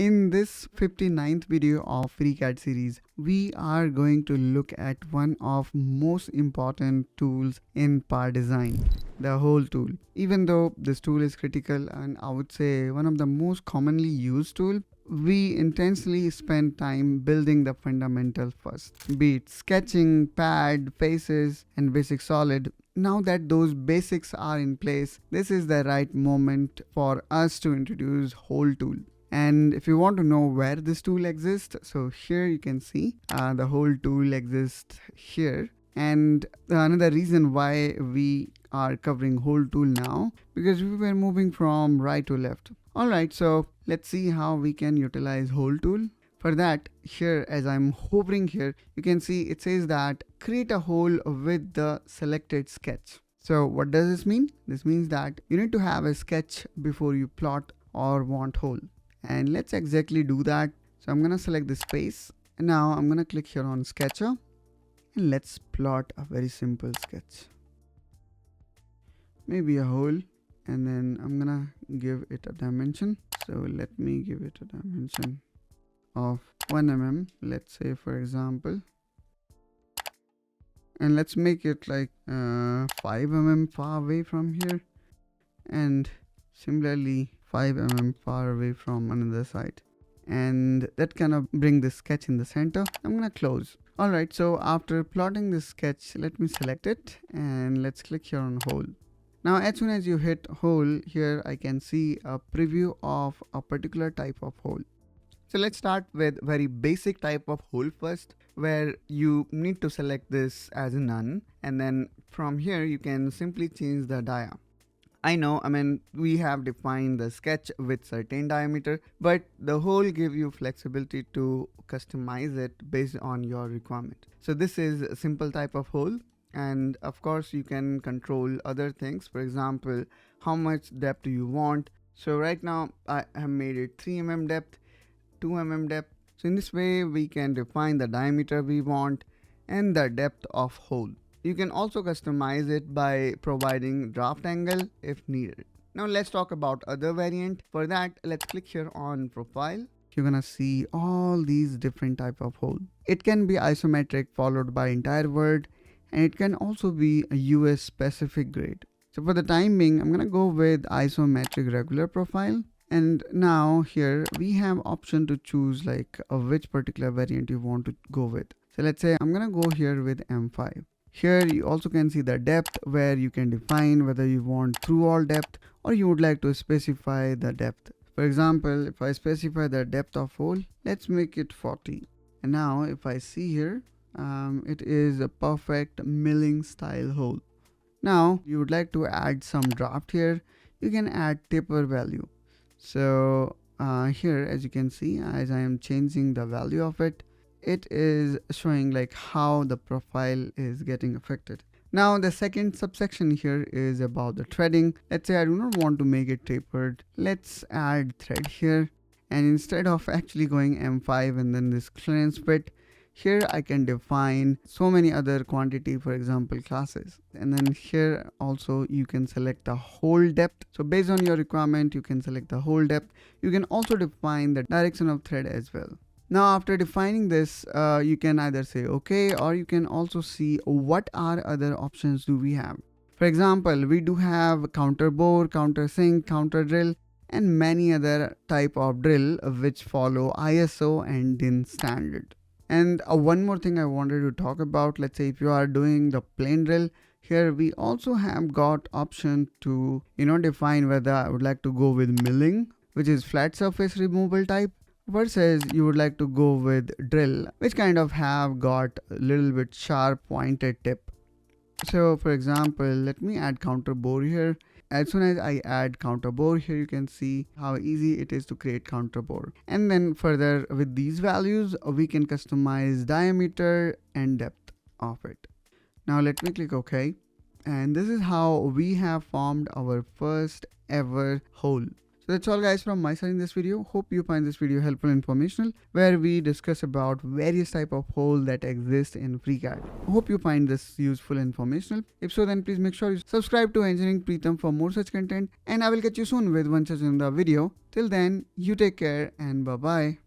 In this 59th video of FreeCAD series, we are going to look at one of most important tools in part design, the hole tool. Even though this tool is critical and I would say one of the most commonly used tool, we intensely spend time building the fundamental first, be it sketching, pad, faces, and basic solid. Now that those basics are in place, this is the right moment for us to introduce hole tool. And if you want to know where this tool exists, so here you can see the hole tool exists here. And another reason why we are covering hole tool now, because we were moving from right to left. Alright, so let's see how we can utilize hole tool. For that, here as I'm hovering here, you can see it says that create a hole with the selected sketch. So what does this mean? This means that you need to have a sketch before you plot or want hole. And let's exactly do that. So I'm gonna select the space and now I'm gonna click here on sketcher and let's plot a very simple sketch, maybe a hole, and then I'm gonna give it a dimension. So let me give it a dimension of 1 mm, let's say, for example, and let's make it like 5 mm far away from here, and similarly 5 mm far away from another side, and that kind of bring the sketch in the center. I'm gonna close. Alright, so after plotting this sketch, let me select it and let's click here on hole. Now as soon as you hit hole, here I can see a preview of a particular type of hole. So let's start with very basic type of hole first, where you need to select this as none, and then from here you can simply change the dia. I know, we have defined the sketch with certain diameter, but the hole give you flexibility to customize it based on your requirement. So this is a simple type of hole, and of course you can control other things. For example, how much depth do you want? So right now I have made it 3 mm depth, 2 mm depth. So in this way we can define the diameter we want and the depth of hole. You can also customize it by providing draft angle if needed. Now let's talk about other variant. For that, let's click here on profile. You're gonna see all these different type of hole. It can be isometric followed by entire word, and it can also be a US specific grade. So for the time being, I'm gonna go with isometric regular profile. And now here we have option to choose like which particular variant you want to go with. So let's say I'm gonna go here with M5. Here you also can see the depth, where you can define whether you want through all depth or you would like to specify the depth. For example, if I specify the depth of hole, let's make it 40. And now if I see here, it is a perfect milling style hole. Now you would like to add some draft here, you can add taper value. So here as you can see, as I am changing the value of it, it is showing like how the profile is getting affected. Now the second subsection here is about the threading. Let's say I do not want to make it tapered. Let's add thread here, and instead of actually going M5 and then this clearance fit, here I can define so many other quantity, for example classes. And then here also you can select the hole depth. So based on your requirement, you can select the hole depth. You can also define the direction of thread as well. Now after defining this, you can either say okay, or you can also see what are other options do we have. For example, we do have Counterbore, Countersink, Counterdrill, and many other type of drill which follow ISO and DIN standard. And one more thing I wanted to talk about, let's say if you are doing the plain drill, here we also have got option to define whether I would like to go with milling, which is flat surface removal type, versus you would like to go with drill, which kind of have got a little bit sharp pointed tip. So for example, let me add Counterbore here. As soon as I add Counterbore here, you can see how easy it is to create Counterbore. And then further with these values, we can customize diameter and depth of it. Now let me click OK. And this is how we have formed our first ever hole. So that's all guys from my side in this video. Hope you find this video helpful and informational, where we discuss about various type of hole that exist in FreeCAD. Hope you find this useful and informational. If so, then please make sure you subscribe to Engineering Pritam for more such content, and I will catch you soon with one such another video. Till then, you take care and bye bye.